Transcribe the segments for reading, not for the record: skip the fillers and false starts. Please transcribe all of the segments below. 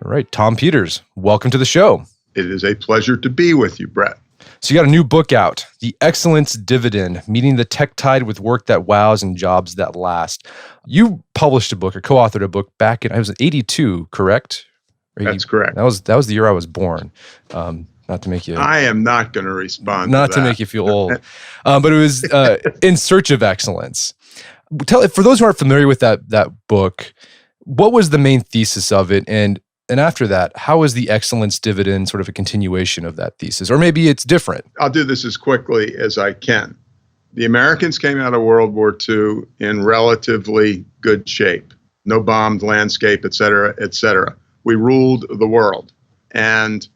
All right, Tom Peters, welcome to the show. It is a pleasure to be with you, Brett. So you got a new book out, The Excellence Dividend, Meeting the Tech Tide with Work That Wows and Jobs That Last. You published a book or co-authored a book back in, I was 82, correct? That's correct. That was the year I was born. Not to make you... I am not going to respond not to that. To make you feel old. But it was In Search of Excellence. For those who aren't familiar with that book, what was the main thesis of it? And after that, how is the Excellence Dividend sort of a continuation of that thesis? Or maybe it's different. I'll do this as quickly as I can. The Americans came out of World War II in relatively good shape. No bombed landscape, et cetera, et cetera. We ruled the world. And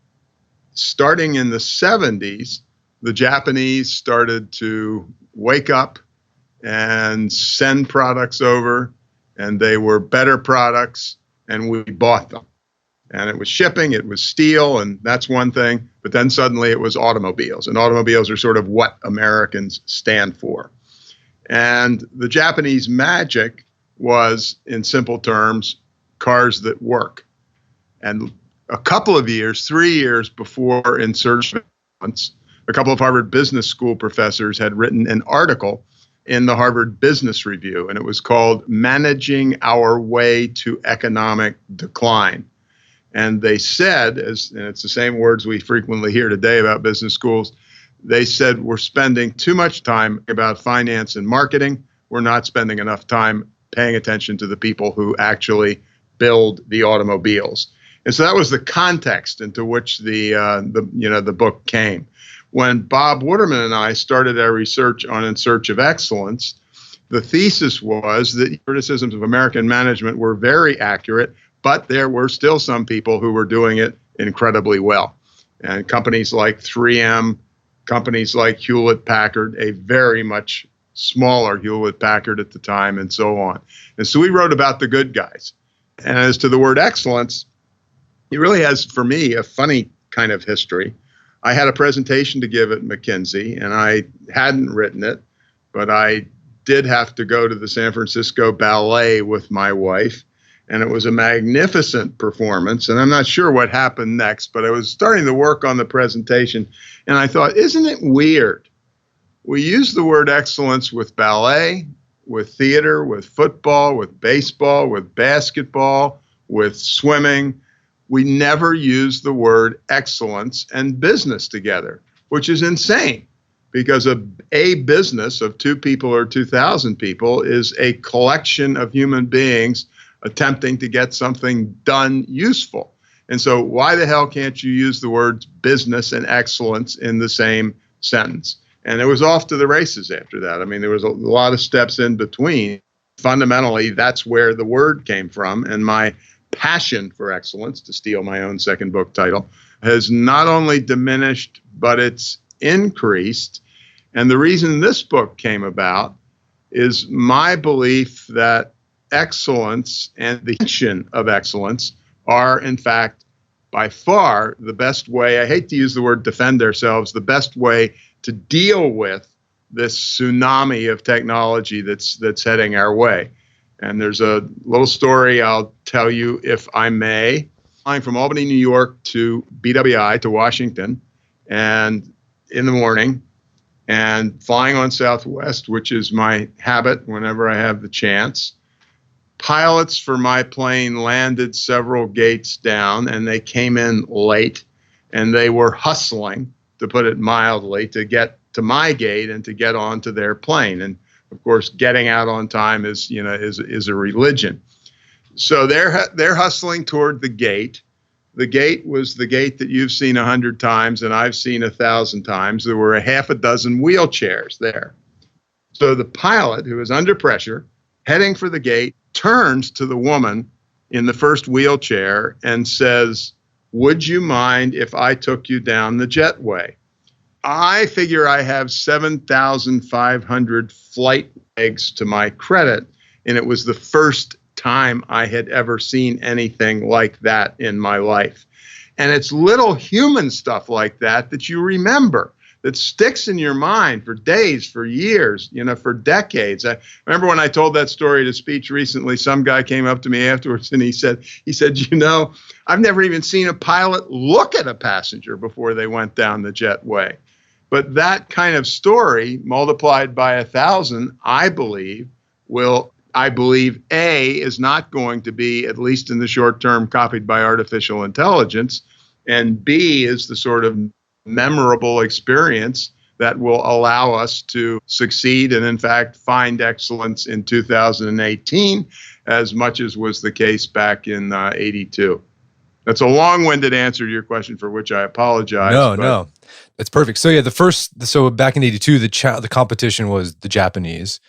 starting in the 70s, the Japanese started to wake up and send products over, and they were better products, and we bought them. And it was shipping, it was steel, and that's one thing. But then suddenly it was automobiles. And automobiles are sort of what Americans stand for. And the Japanese magic was, in simple terms, cars that work. And a couple of years, 3 years before In Search of Excellence, a couple of Harvard Business School professors had written an article in the Harvard Business Review. And it was called Managing Our Way to Economic Decline. And they said, and it's the same words we frequently hear today about business schools, they said we're spending too much time about finance and marketing. We're not spending enough time paying attention to the people who actually build the automobiles. And so that was the context into which the book came. When Bob Waterman and I started our research on In Search of Excellence, the thesis was that criticisms of American management were very accurate, but there were still some people who were doing it incredibly well. And companies like 3M, companies like Hewlett-Packard, a very much smaller Hewlett-Packard at the time, and so on. And so we wrote about the good guys. And as to the word excellence, it really has, for me, a funny kind of history. I had a presentation to give at McKinsey, and I hadn't written it, but I did have to go to the San Francisco Ballet with my wife. And it was a magnificent performance. And I'm not sure what happened next, but I was starting to work on the presentation. And I thought, isn't it weird? We use the word excellence with ballet, with theater, with football, with baseball, with basketball, with swimming. We never use the word excellence and business together, which is insane. Because a business of 2 people or 2,000 people is a collection of human beings attempting to get something done useful. And so why the hell can't you use the words business and excellence in the same sentence? And it was off to the races after that. I mean, there was a lot of steps in between. Fundamentally, that's where the word came from. And my passion for excellence, to steal my own second book title, has not only diminished, but it's increased. And the reason this book came about is my belief that excellence and the mission of excellence are, in fact, by far the best way, I hate to use the word defend ourselves, the best way to deal with this tsunami of technology that's heading our way. And there's a little story I'll tell you, if I may. Flying from Albany, New York to BWI, to Washington, and in the morning, and flying on Southwest, which is my habit whenever I have the chance. Pilots for my plane landed several gates down, and they came in late, and they were hustling, to put it mildly, to get to my gate and to get onto their plane. And of course, getting out on time is a religion. So they're hustling toward the gate. The gate was the gate that you've seen 100 times and I've seen 1,000 times. There were a half a dozen wheelchairs there. So the pilot, who is under pressure, heading for the gate, turns to the woman in the first wheelchair and says, "Would you mind if I took you down the jetway?" I figure I have 7,500 flight legs to my credit, and it was the first time I had ever seen anything like that in my life. And it's little human stuff like that that you remember. that sticks in your mind for days, for years, for decades. I remember when I told that story at a speech recently, some guy came up to me afterwards and he said, I've never even seen a pilot look at a passenger before they went down the jetway. But that kind of story multiplied by 1,000, I believe, A, is not going to be, at least in the short term, copied by artificial intelligence. And B is the sort of memorable experience that will allow us to succeed and, in fact, find excellence in 2018, as much as was the case back in 82. That's a long-winded answer to your question, for which I apologize. No, it's perfect. So yeah, so back in 82, the competition was the Japanese.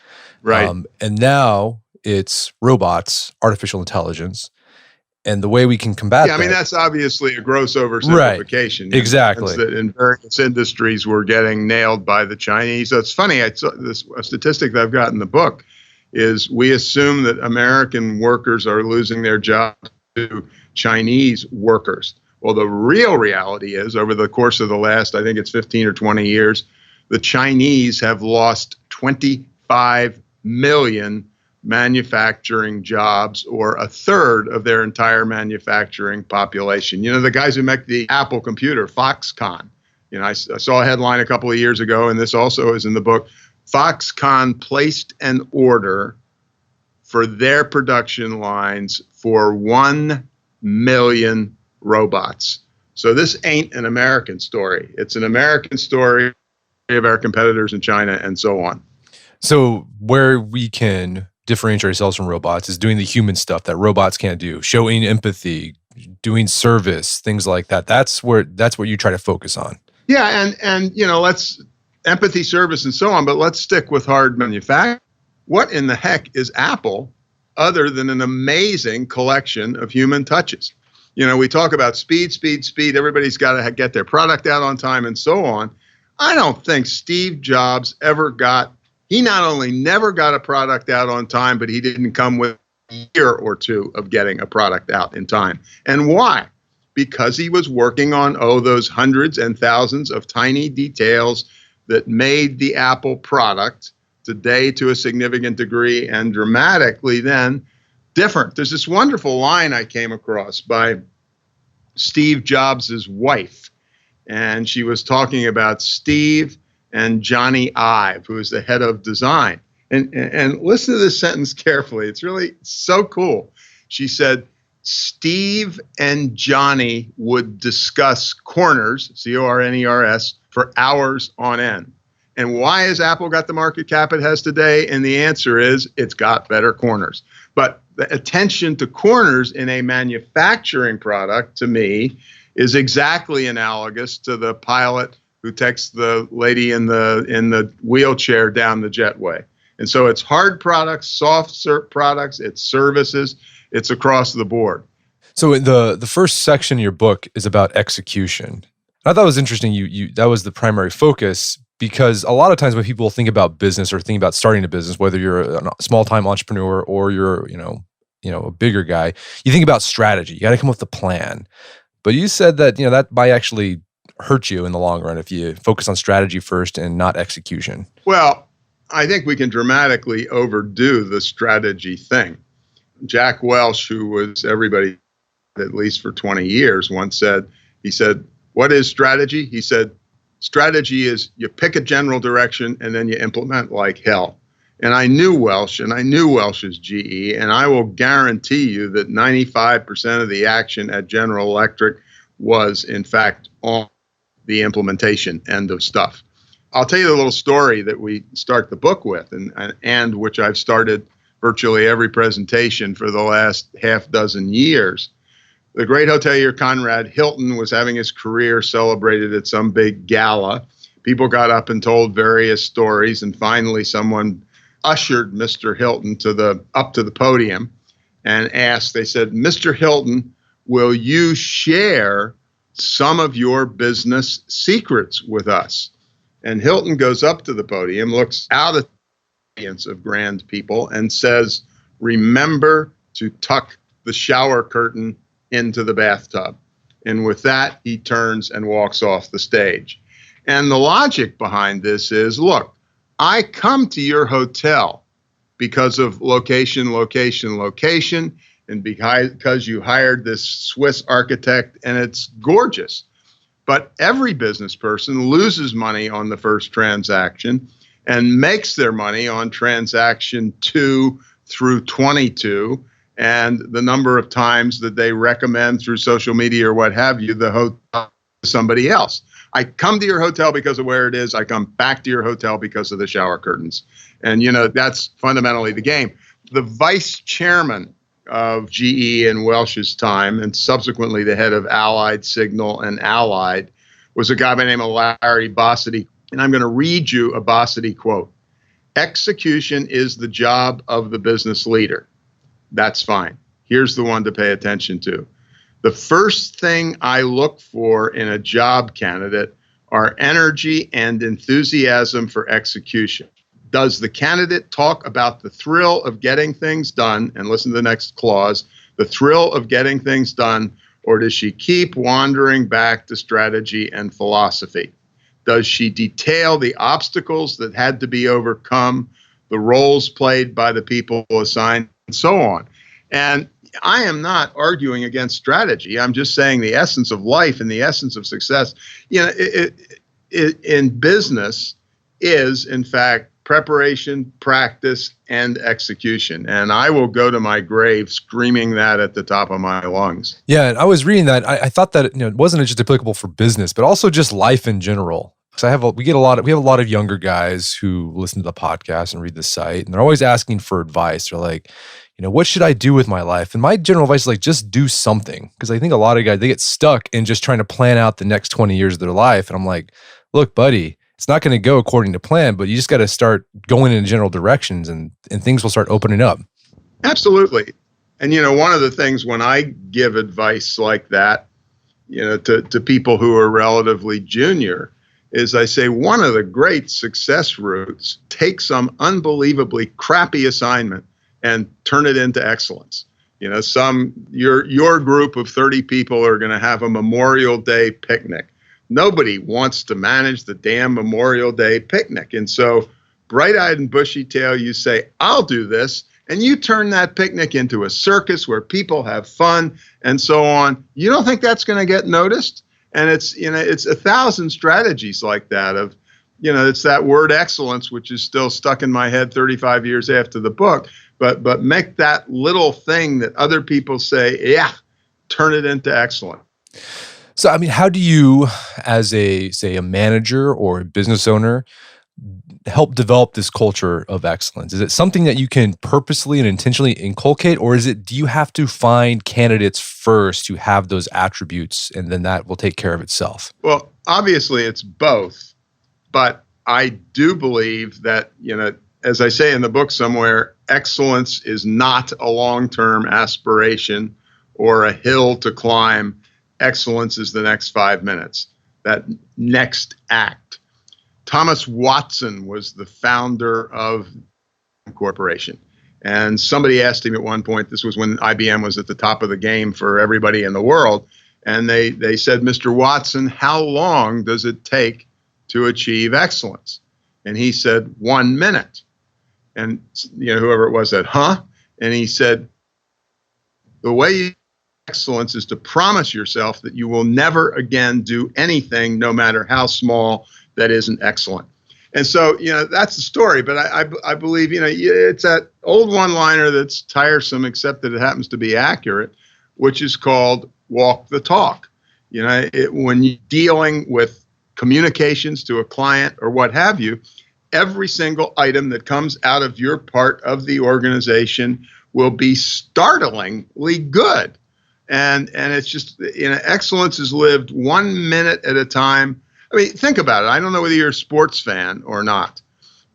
Right. And now it's robots, artificial intelligence. And the way we can combat that. I mean, that's obviously a gross oversimplification. Right. Exactly. That in various industries, we're getting nailed by the Chinese. So it's funny, a statistic that I've got in the book is we assume that American workers are losing their jobs to Chinese workers. Well, the real reality is, over the course of the last, I think it's 15 or 20 years, the Chinese have lost 25 million manufacturing jobs, or a third of their entire manufacturing population. The guys who make the Apple computer, Foxconn. I saw a headline a couple of years ago, and this also is in the book. Foxconn placed an order for their production lines for 1 million robots. So this ain't an American story. It's an American story of our competitors in China and so on. So where we can differentiate ourselves from robots is doing the human stuff that robots can't do, showing empathy, doing service, things like that. That's what you try to focus on. Yeah, and let's empathy, service, and so on, but let's stick with hard manufacturing. What in the heck is Apple other than an amazing collection of human touches? We talk about speed. Everybody's got to get their product out on time and so on. I don't think Steve Jobs he not only never got a product out on time, but he didn't come with a year or two of getting a product out in time. And why? Because he was working on, those hundreds and thousands of tiny details that made the Apple product today to a significant degree and dramatically then different. There's this wonderful line I came across by Steve Jobs' wife, and she was talking about Steve and Johnny Ive, who is the head of design. And listen to this sentence carefully. It's really so cool. She said, Steve and Johnny would discuss corners, Corners, for hours on end. And why has Apple got the market cap it has today? And the answer is it's got better corners. But the attention to corners in a manufacturing product, to me, is exactly analogous to the pilot who takes the lady in the wheelchair down the jetway. And so it's hard products, soft products, it's services, it's across the board. So the first section of your book is about execution. I thought it was interesting. You that was the primary focus, because a lot of times when people think about business or think about starting a business, whether you're a small-time entrepreneur or you're a bigger guy, you think about strategy. You got to come up with a plan. But you said that that might actually hurt you in the long run if you focus on strategy first and not execution. Well, I think we can dramatically overdo the strategy thing. Jack Welch, who was everybody at least for 20 years, once said, what is strategy? He said, strategy is you pick a general direction and then you implement like hell. And I knew Welch, and I knew Welch's GE, and I will guarantee you that 95% of the action at General Electric was, in fact, on the implementation end of stuff. I'll tell you the little story that we start the book with, and which I've started virtually every presentation for the last half dozen years. The great hotelier Conrad Hilton was having his career celebrated at some big gala. People got up and told various stories, and finally someone ushered Mr. Hilton up to the podium and asked, they said, Mr. Hilton, will you share some of your business secrets with us? And Hilton goes up to the podium, looks out at the audience of grand people and says, remember to tuck the shower curtain into the bathtub. And with that, he turns and walks off the stage. And the logic behind this is, look, I come to your hotel because of location, location, location, and because you hired this Swiss architect and it's gorgeous. But every business person loses money on the first transaction and makes their money on transaction 2 through 22, and the number of times that they recommend through social media or what have you, the hotel to somebody else. I come to your hotel because of where it is. I come back to your hotel because of the shower curtains. And, that's fundamentally the game. The vice chairman of GE in Welch's time, and subsequently the head of Allied Signal and Allied, was a guy by the name of Larry Bossidy. And I'm going to read you a Bossidy quote. Execution is the job of the business leader. That's fine. Here's the one to pay attention to. The first thing I look for in a job candidate are energy and enthusiasm for execution. Does the candidate talk about the thrill of getting things done? And listen to the next clause, the thrill of getting things done, or does she keep wandering back to strategy and philosophy? Does she detail the obstacles that had to be overcome, the roles played by the people assigned, and so on? And I am not arguing against strategy. I'm just saying the essence of life and the essence of success, in business is, in fact, preparation, practice, and execution. And I will go to my grave screaming that at the top of my lungs. Yeah, and I was reading that. I thought that it wasn't just applicable for business, but also just life in general. Because we have a lot of younger guys who listen to the podcast and read the site, and they're always asking for advice. They're like, what should I do with my life? And my general advice is like, just do something. Because I think a lot of guys, they get stuck in just trying to plan out the next 20 years of their life. And I'm like, look, buddy, it's not going to go according to plan, but you just got to start going in general directions, and things will start opening up. Absolutely. And, one of the things when I give advice like that, to people who are relatively junior, is I say one of the great success routes, take some unbelievably crappy assignment and turn it into excellence. Your group of 30 people are going to have a Memorial Day picnic. Nobody wants to manage the damn Memorial Day picnic. And so bright-eyed and bushy-tailed, you say, I'll do this. And you turn that picnic into a circus where people have fun and so on. You don't think that's going to get noticed? And it's 1,000 strategies like that of, it's that word excellence, which is still stuck in my head 35 years after the book. But make that little thing that other people say, yeah, turn it into excellent. So, how do you, as a manager or a business owner, help develop this culture of excellence? Is it something that you can purposely and intentionally inculcate, or do you have to find candidates first who have those attributes, and then that will take care of itself? Well, obviously it's both, but I do believe that, as I say in the book somewhere, excellence is not a long-term aspiration or a hill to climb. Excellence is the next 5 minutes, that next act. Thomas Watson was the founder of Corporation. And somebody asked him at one point, this was when IBM was at the top of the game for everybody in the world, and they said, Mr. Watson, how long does it take to achieve excellence? And he said, 1 minute. And whoever it was said, huh? And he said, the way you excellence is to promise yourself that you will never again do anything, no matter how small, that isn't excellent. And so, that's the story. But I believe, it's that old one-liner that's tiresome, except that it happens to be accurate, which is called walk the talk. When you're dealing with communications to a client or what have you, every single item that comes out of your part of the organization will be startlingly good. And it's just, excellence is lived 1 minute at a time. Think about it. I don't know whether you're a sports fan or not,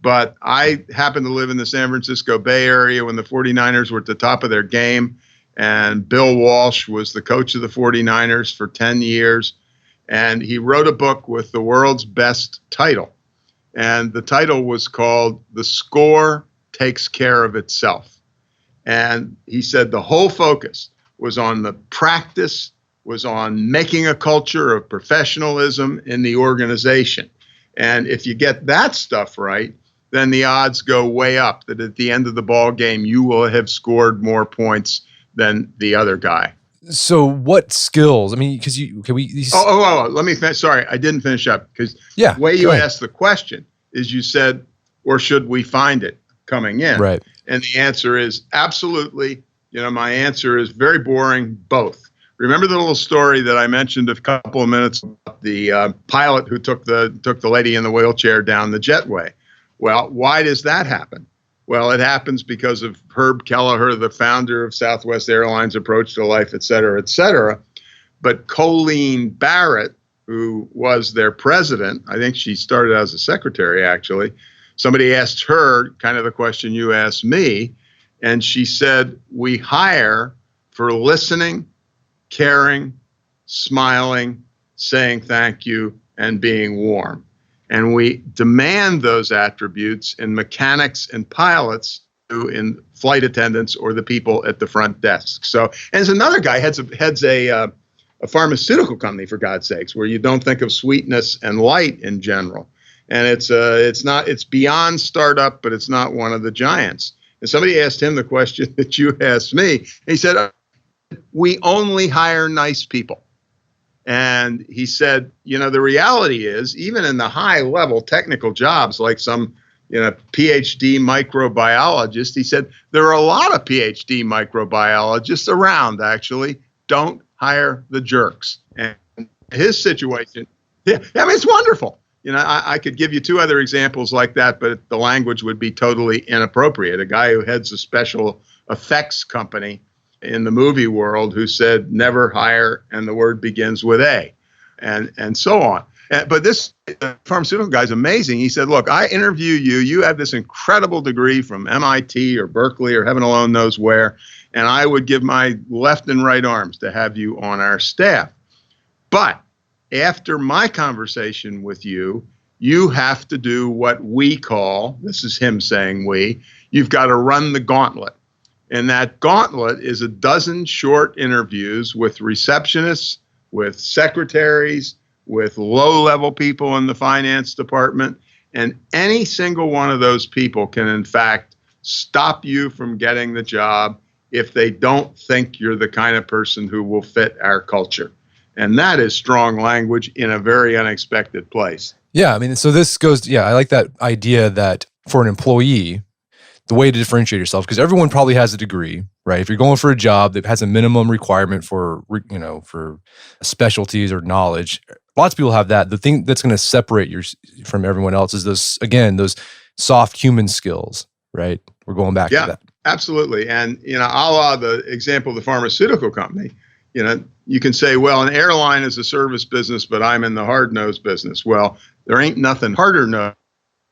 but I happen to live in the San Francisco Bay Area when the 49ers were at the top of their game. And Bill Walsh was the coach of the 49ers for 10 years. And he wrote a book with the world's best title. And the title was called The Score Takes Care of Itself. And he said the whole focus was on the practice, was on making a culture of professionalism in the organization. And if you get that stuff right, then the odds go way up that at the end of the ball game, you will have scored more points than the other guy. So what skills? I mean, because let me finish. Sorry, I didn't finish up because the way you asked the question is you said, or should we find it coming in? Right. And the answer is absolutely. My answer is very boring, both. Remember the little story that I mentioned a couple of minutes about the pilot who took the lady in the wheelchair down the jetway? Well, why does that happen? Well, it happens because of Herb Kelleher, the founder of Southwest Airlines' approach to life, et cetera, et cetera. But Colleen Barrett, who was their president, I think she started as a secretary, actually. Somebody asked her kind of the question you asked me, and she said, we hire for listening, caring, smiling, saying thank you, and being warm. And we demand those attributes in mechanics and pilots, in flight attendants, or the people at the front desk. So, and there's another guy heads a pharmaceutical company, for God's sakes, where you don't think of sweetness and light in general. And it's beyond startup, but it's not one of the giants. And somebody asked him the question that you asked me. He said, we only hire nice people. And he said, the reality is, even in the high level technical jobs, like some, PhD microbiologist, he said, there are a lot of PhD microbiologists around, actually. Don't hire the jerks. And his situation, it's wonderful. I could give you two other examples like that, but the language would be totally inappropriate. A guy who heads a special effects company in the movie world who said never hire, and the word begins with A, and so on. But this pharmaceutical guy is amazing. He said, look, I interview you. You have this incredible degree from MIT or Berkeley or heaven alone knows where, and I would give my left and right arms to have you on our staff. But after my conversation with you, you have to do what we call, this is him saying we, you've got to run the gauntlet. And that gauntlet is a dozen short interviews with receptionists, with secretaries, with low-level people in the finance department. And any single one of those people can, in fact, stop you from getting the job if they don't think you're the kind of person who will fit our culture. And that is strong language in a very unexpected place. Yeah, I mean, so this goes, I like that idea that for an employee, the way to differentiate yourself, because everyone probably has a degree, right? If you're going for a job that has a minimum requirement for specialties or knowledge, lots of people have that. The thing that's going to separate you from everyone else is those soft human skills, right? We're going back to that. Absolutely. And, a la the example of the pharmaceutical company, you can say, well, an airline is a service business, but I'm in the hard-nosed business. Well, there ain't nothing harder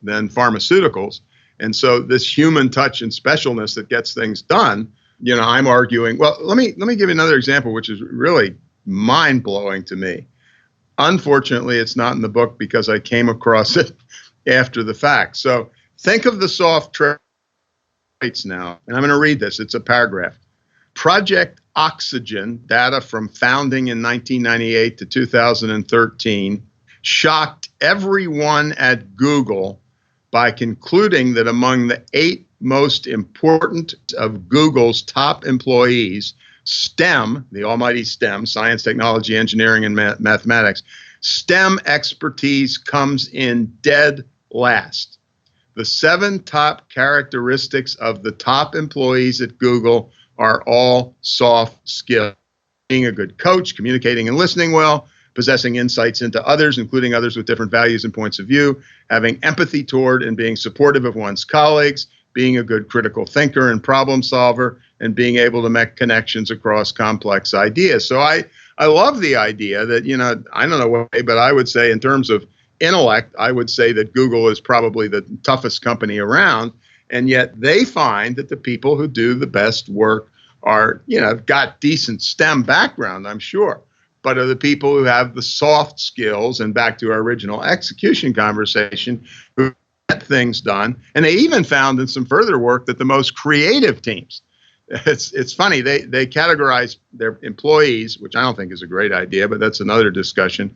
than pharmaceuticals. And so this human touch and specialness that gets things done, I'm arguing, well, let me give you another example, which is really mind-blowing to me. Unfortunately, it's not in the book because I came across it after the fact. So think of the soft traits now, and I'm going to read this. It's a paragraph. Project Oxygen, data from founding in 1998 to 2013, shocked everyone at Google by concluding that among the 8 most important of Google's top employees, STEM, the almighty STEM, science, technology, engineering, and mathematics, STEM expertise comes in dead last. The 7 top characteristics of the top employees at Google are all soft skills. Being a good coach, communicating and listening well, possessing insights into others, including others with different values and points of view, having empathy toward and being supportive of one's colleagues, being a good critical thinker and problem solver, and being able to make connections across complex ideas. So I love the idea that, I don't know what, but I would say in terms of intellect, I would say that Google is probably the toughest company around. And yet they find that the people who do the best work are, got decent STEM background, I'm sure, but are the people who have the soft skills, and back to our original execution conversation, who get things done. And they even found in some further work that the most creative teams, it's funny, they categorize their employees, which I don't think is a great idea, but that's another discussion,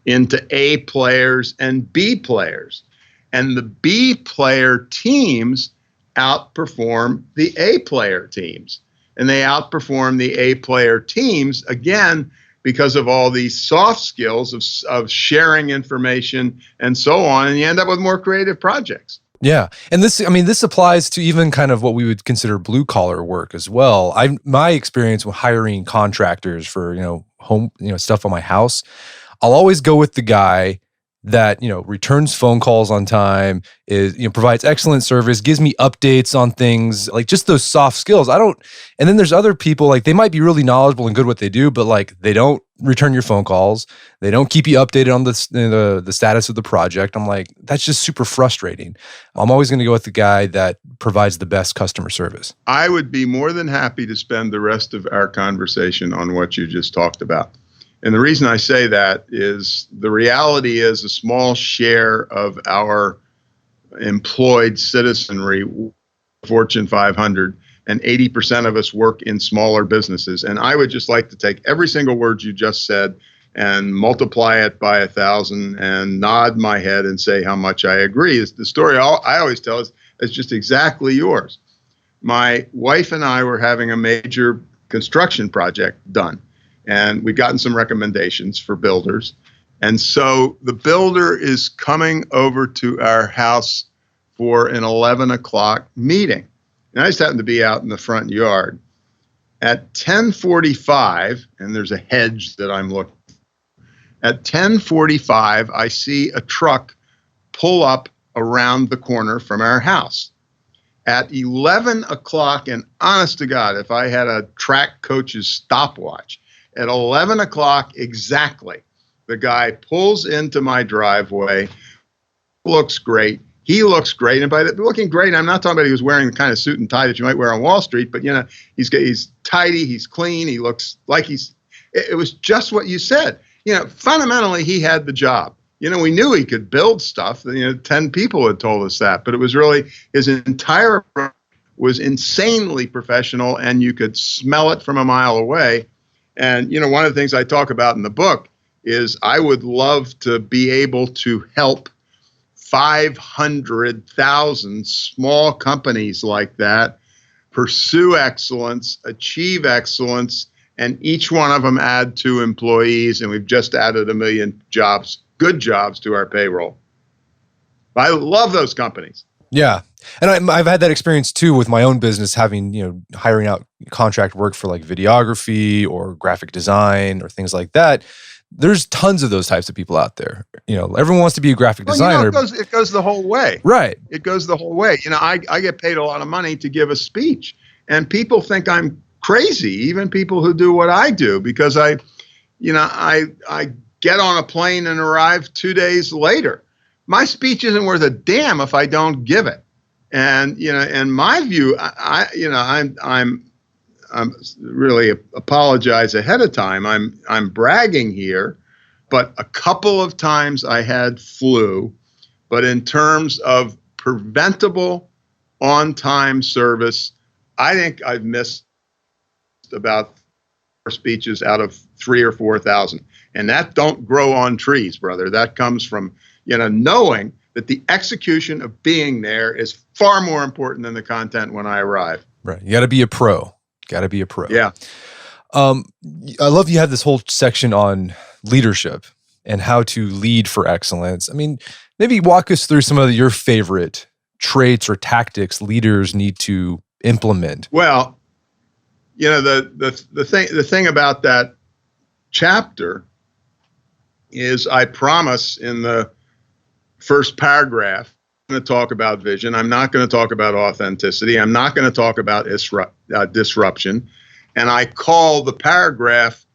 into A players and B players. And the B player teams outperform the A player teams. And they outperform the A player teams, again, because of all these soft skills of sharing information and so on. And you end up with more creative projects. Yeah. And this applies to even kind of what we would consider blue collar work as well. My experience with hiring contractors for, home, stuff on my house, I'll always go with the guy that, returns phone calls on time, provides excellent service, gives me updates on things, like just those soft skills. And then there's other people, like they might be really knowledgeable and good at what they do, but like they don't return your phone calls. They don't keep you updated on the status of the project. I'm like, that's just super frustrating. I'm always going to go with the guy that provides the best customer service. I would be more than happy to spend the rest of our conversation on what you just talked about. And the reason I say that is the reality is a small share of our employed citizenry, Fortune 500, and 80% of us work in smaller businesses. And I would just like to take every single word you just said and multiply it by 1,000 and nod my head and say how much I agree. The story I always tell is just exactly yours. My wife and I were having a major construction project done. And we've gotten some recommendations for builders. And so the builder is coming over to our house for an 11 o'clock meeting. And I just happened to be out in the front yard. At 10:45, and there's a hedge that I'm looking at 10:45, I see a truck pull up around the corner from our house. At 11 o'clock, and honest to God, if I had a track coach's stopwatch, at 11 o'clock exactly, the guy pulls into my driveway, looks great. He looks great. And by looking great, I'm not talking about he was wearing the kind of suit and tie that you might wear on Wall Street, but he's tidy, he's clean, he looks like it was just what you said. Fundamentally, he had the job. We knew he could build stuff. 10 people had told us that, but it was really his entire approach was insanely professional, and you could smell it from a mile away. And, one of the things I talk about in the book is I would love to be able to help 500,000 small companies like that pursue excellence, achieve excellence, and each one of them add 2 employees. And we've just added 1 million jobs, good jobs, to our payroll. I love those companies. Yeah. And I've had that experience too with my own business, having, hiring out contract work for like videography or graphic design or things like that. There's tons of those types of people out there. Everyone wants to be a graphic designer. It goes the whole way. Right. It goes the whole way. I get paid a lot of money to give a speech, and people think I'm crazy, even people who do what I do, because I get on a plane and arrive 2 days later. My speech isn't worth a damn if I don't give it. And in my view, I'm really apologize ahead of time. I'm bragging here, but a couple of times I had flu. But in terms of preventable on-time service, I think I've missed about 4 speeches out of 3,000 or 4,000, and that don't grow on trees, brother. That comes from knowing that the execution of being there is far more important than the content when I arrive. Right. You got to be a pro. Yeah. I love you have this whole section on leadership and how to lead for excellence. I mean, maybe walk us through some of your favorite traits or tactics leaders need to implement. Well, the thing about that chapter is I promise in the first paragraph, I'm going to talk about vision. I'm not going to talk about authenticity. I'm not going to talk about disruption. And I call the paragraph,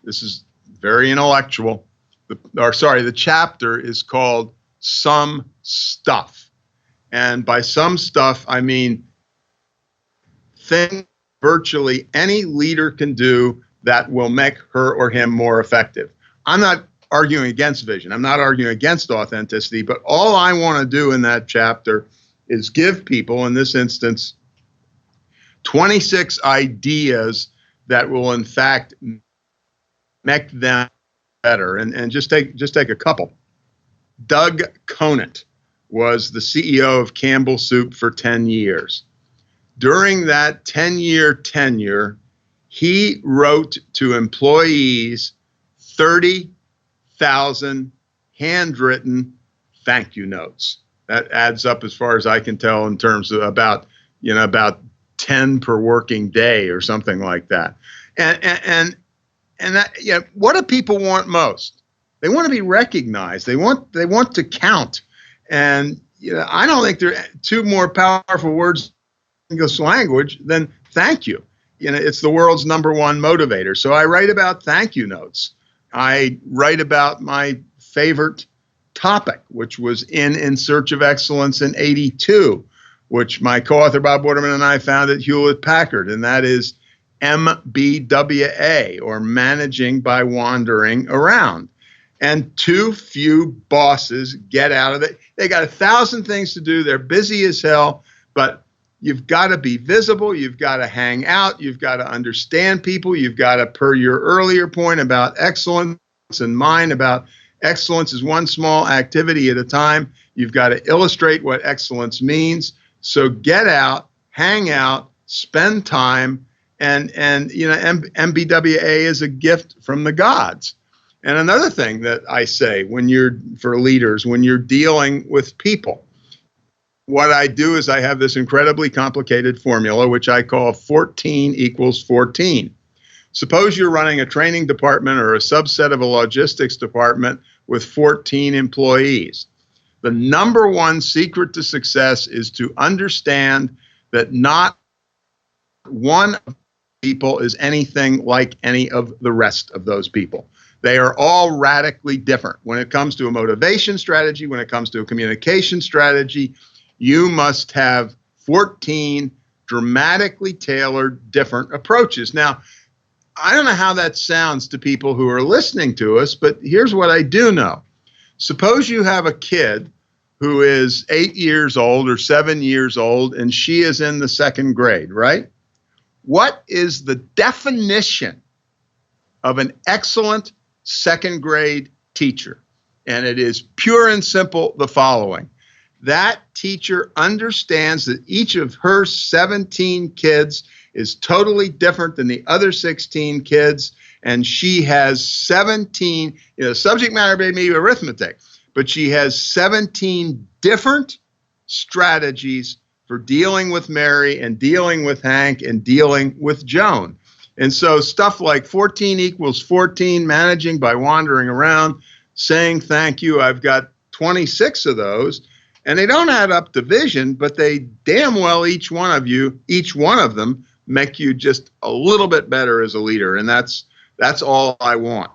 this is very intellectual, the chapter is called Some Stuff. And by some stuff, I mean things virtually any leader can do that will make her or him more effective. I'm not arguing against vision. I'm not arguing against authenticity, but all I want to do in that chapter is give people, in this instance, 26 ideas that will in fact make them better. And just take a couple. Doug Conant was the CEO of Campbell Soup for 10 years. During that 10-year tenure, he wrote to employees 30,000 handwritten thank you notes. That adds up, as far as I can tell, in terms of about 10 per working day or something like that. And that, what do people want most? They want to be recognized. They want to count. And I don't think there are two more powerful words in English language than thank you. It's the world's number one motivator. So I write about thank you notes. I write about my favorite topic, which was in Search of Excellence in '82, which my co-author Bob Waterman and I found at Hewlett Packard, and that is MBWA, or Managing by Wandering Around. And too few bosses get out of it. They got 1,000 things to do. They're busy as hell, but you've got to be visible. You've got to hang out. You've got to understand people. You've got to, per your earlier point about excellence and mine about excellence is one small activity at a time. You've got to illustrate what excellence means. So get out, hang out, spend time, and MBWA is a gift from the gods. And another thing that I say for leaders, when you're dealing with people, what I do is I have this incredibly complicated formula, which I call 14 equals 14. Suppose you're running a training department or a subset of a logistics department with 14 employees. The number one secret to success is to understand that not one of people is anything like any of the rest of those people. They are all radically different. When it comes to a motivation strategy, when it comes to a communication strategy, you must have 14 dramatically tailored different approaches. Now, I don't know how that sounds to people who are listening to us, but here's what I do know. Suppose you have a kid who is 8 years old or 7 years old, and she is in the second grade, right? What is the definition of an excellent second grade teacher? And it is pure and simple the following. That teacher understands that each of her 17 kids is totally different than the other 16 kids, and she has 17, subject matter may be arithmetic, but she has 17 different strategies for dealing with Mary and dealing with Hank and dealing with Joan. And so stuff like 14 equals 14, managing by wandering around, saying thank you, I've got 26 of those. And they don't add up to vision, but they damn well, each one of them make you just a little bit better as a leader. And that's all I want.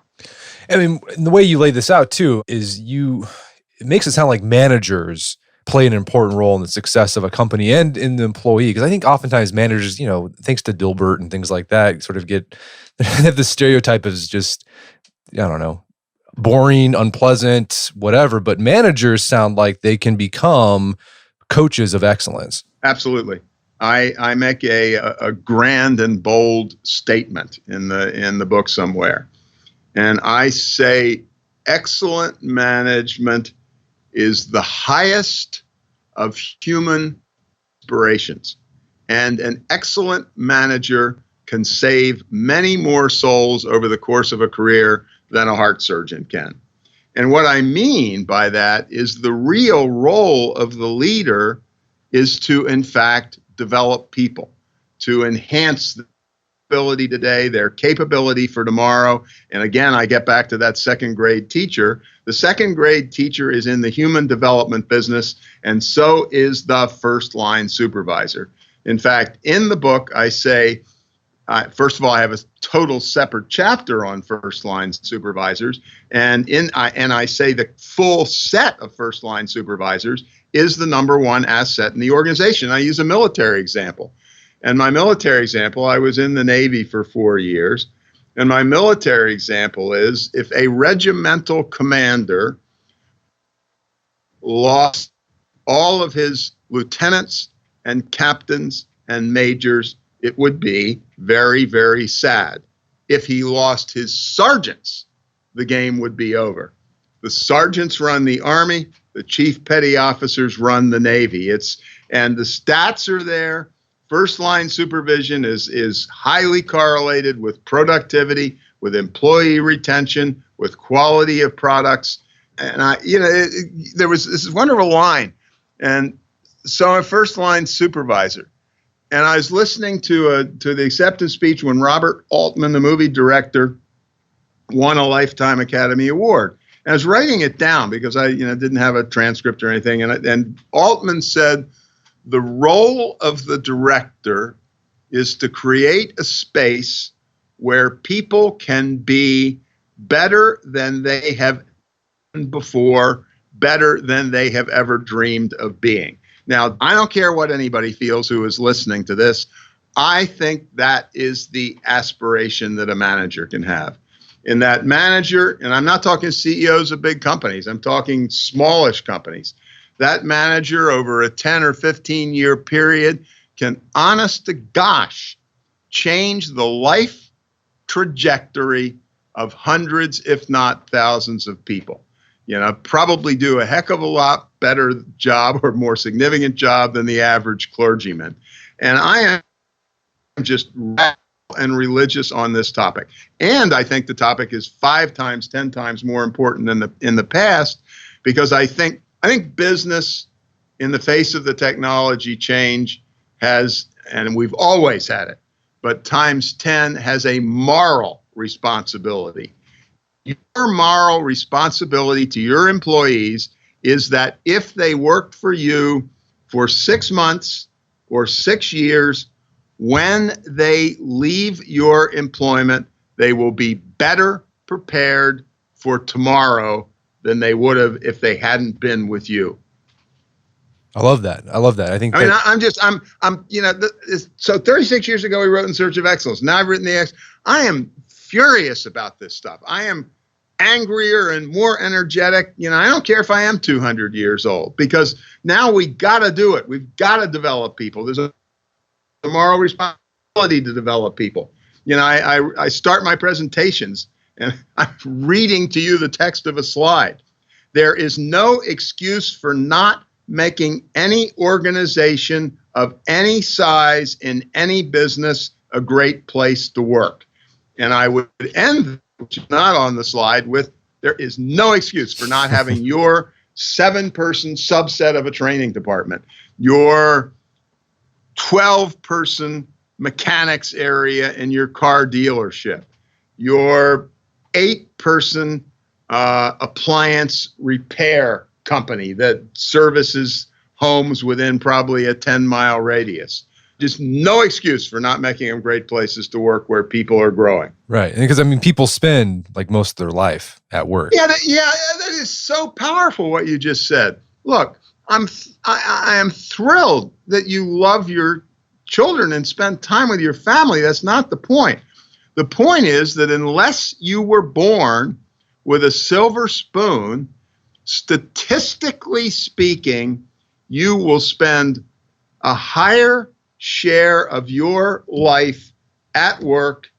I mean, the way you lay this out too is it makes it sound like managers play an important role in the success of a company and in the employee. Because I think oftentimes managers, thanks to Dilbert and things like that, sort of get the stereotype as just, I don't know, boring, unpleasant, whatever. But managers sound like they can become coaches of excellence. Absolutely. I make a grand and bold statement in the book somewhere. And I say excellent management is the highest of human aspirations. And an excellent manager can save many more souls over the course of a career than a heart surgeon can. And what I mean by that is the real role of the leader is to, in fact, develop people, to enhance the ability today, their capability for tomorrow. And again, I get back to that second grade teacher. The second grade teacher is in the human development business, and so is the first line supervisor. In fact, in the book, I say, first of all, I have a total separate chapter on first line supervisors, and I say the full set of first line supervisors is the number one asset in the organization. I use a military example. And my military example, I was in the Navy for 4 years. And my military example is if a regimental commander lost all of his lieutenants and captains and majors, it would be very, very sad. If he lost his sergeants the game would be over. The sergeants run the Army, the chief petty officers run the Navy. And the stats are there. First line supervision is highly correlated with productivity, with employee retention, with quality of products. And this is wonderful line. And so I'm a first line supervisor. And I was listening to the acceptance speech when Robert Altman, the movie director, won a Lifetime Academy Award. And I was writing it down because I didn't have a transcript or anything. And Altman said, the role of the director is to create a space where people can be better than they have been before, better than they have ever dreamed of being. Now, I don't care what anybody feels who is listening to this. I think that is the aspiration that a manager can have. In that manager, and I'm not talking CEOs of big companies, I'm talking smallish companies. That manager over a 10 or 15 year period can, honest to gosh, change the life trajectory of hundreds, if not thousands of people. Probably do a heck of a lot better job or more significant job than the average clergyman. And I am just radical and religious on this topic. And I think the topic is 5 times, 10 times more important than in the past, because I think business, in the face of the technology change, has, and we've always had it, but times 10 has a moral responsibility. Your moral responsibility to your employees is that if they worked for you for 6 months or 6 years, when they leave your employment, they will be better prepared for tomorrow than they would have if they hadn't been with you. I love that. I think. So 36 years ago, we wrote In Search of Excellence. Now I've written I am furious about this stuff. I am angrier and more energetic. I don't care if I am 200 years old, because now we got to do it. We've got to develop people. There's a moral responsibility to develop people. I start my presentations and I'm reading to you the text of a slide. There is no excuse for not making any organization of any size in any business a great place to work. And I would end, which is not on the slide, with there is no excuse for not having your 7-person subset of a training department, your 12-person mechanics area in your car dealership, your 8-person appliance repair company that services homes within probably a 10-mile radius. Just no excuse for not making them great places to work where people are growing. Right. And because people spend like most of their life at work. Yeah, that is so powerful what you just said. Look, I am thrilled that you love your children and spend time with your family. That's not the point. The point is that unless you were born with a silver spoon, statistically speaking, you will spend a higher share of your life at work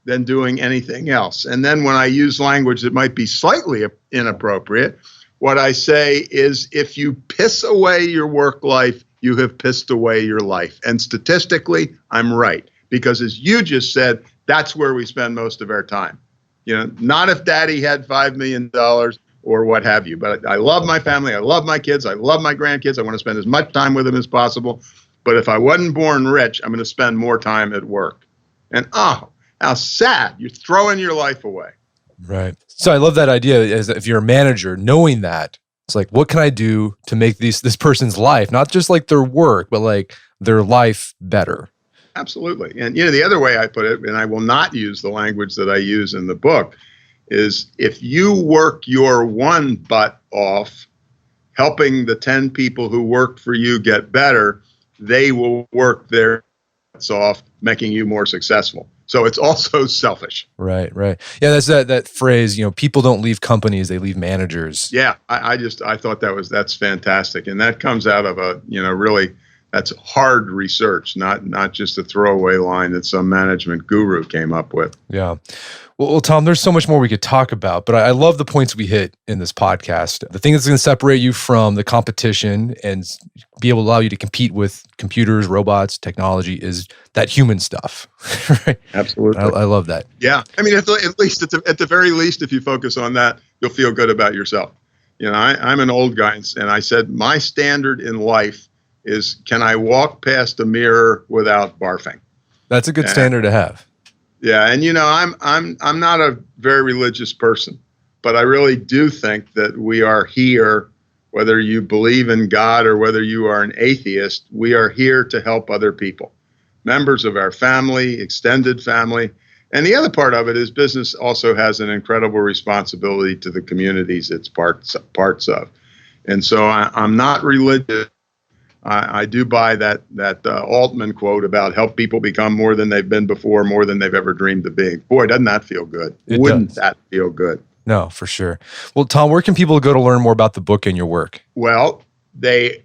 than doing anything else. And then when I use language that might be slightly inappropriate, what I say is, if you piss away your work life, you have pissed away your life. And statistically, I'm right. Because as you just said, that's where we spend most of our time. Not if daddy had $5 million or what have you. But I love my family. I love my kids. I love my grandkids. I want to spend as much time with them as possible. But if I wasn't born rich, I'm going to spend more time at work. And how sad. You're throwing your life away. Right. So I love that idea, as if you're a manager, knowing that, it's like, what can I do to make this person's life, not just like their work, but like their life better? Absolutely. And the other way I put it, and I will not use the language that I use in the book, is if you work your one butt off helping the 10 people who worked for you get better, they will work their butts off making you more successful. So it's also selfish. Right. Yeah, that's that phrase, people don't leave companies, they leave managers. Yeah, I thought that's fantastic. And that comes out of That's hard research, not just a throwaway line that some management guru came up with. Yeah. Well, Tom, there's so much more we could talk about, but I love the points we hit in this podcast. The thing that's going to separate you from the competition and be able to allow you to compete with computers, robots, technology is that human stuff. Right? Absolutely. I love that. Yeah. I mean, at the very least, if you focus on that, you'll feel good about yourself. You know, I'm an old guy, and I said my standard in life is, can I walk past a mirror without barfing? That's a good standard to have. Yeah, and you know, I'm not a very religious person, but I really do think that we are here, whether you believe in God or whether you are an atheist, we are here to help other people, members of our family, extended family. And the other part of it is business also has an incredible responsibility to the communities it's parts of. And so I'm not religious. I do buy that Altman quote about help people become more than they've been before, more than they've ever dreamed of being. Boy, doesn't that feel good? Wouldn't that feel good? No, for sure. Well, Tom, where can people go to learn more about the book and your work? Well, they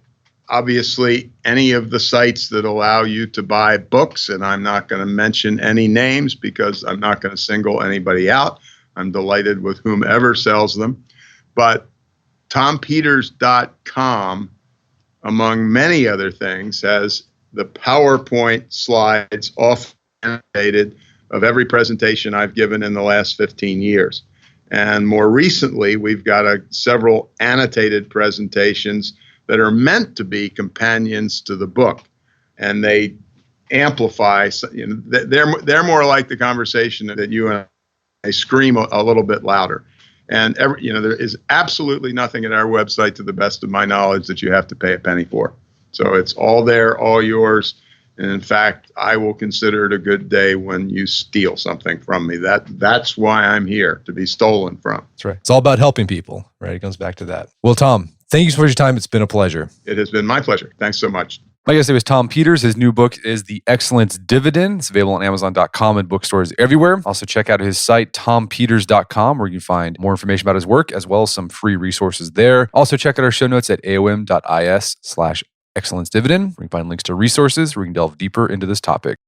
obviously, any of the sites that allow you to buy books, and I'm not going to mention any names because I'm not going to single anybody out. I'm delighted with whomever sells them. But tompeters.com, among many other things, has the PowerPoint slides often annotated of every presentation I've given in the last 15 years. And more recently, we've got several annotated presentations that are meant to be companions to the book. And they amplify, you know, they're more like the conversation that you and I scream a little bit louder. And there is absolutely nothing at our website, to the best of my knowledge, that you have to pay a penny for. So it's all there, all yours. And in fact, I will consider it a good day when you steal something from me. That's why I'm here, to be stolen from. That's right. It's all about helping people, right? It comes back to that. Well, Tom, thank you so much for your time. It's been a pleasure. It has been my pleasure. Thanks so much. My guest today was Tom Peters. His new book is The Excellence Dividend. It's available on Amazon.com and bookstores everywhere. Also, check out his site, tompeters.com, where you can find more information about his work, as well as some free resources there. Also, check out our show notes at aom.is/Excellence Dividend, where you can find links to resources where we can delve deeper into this topic.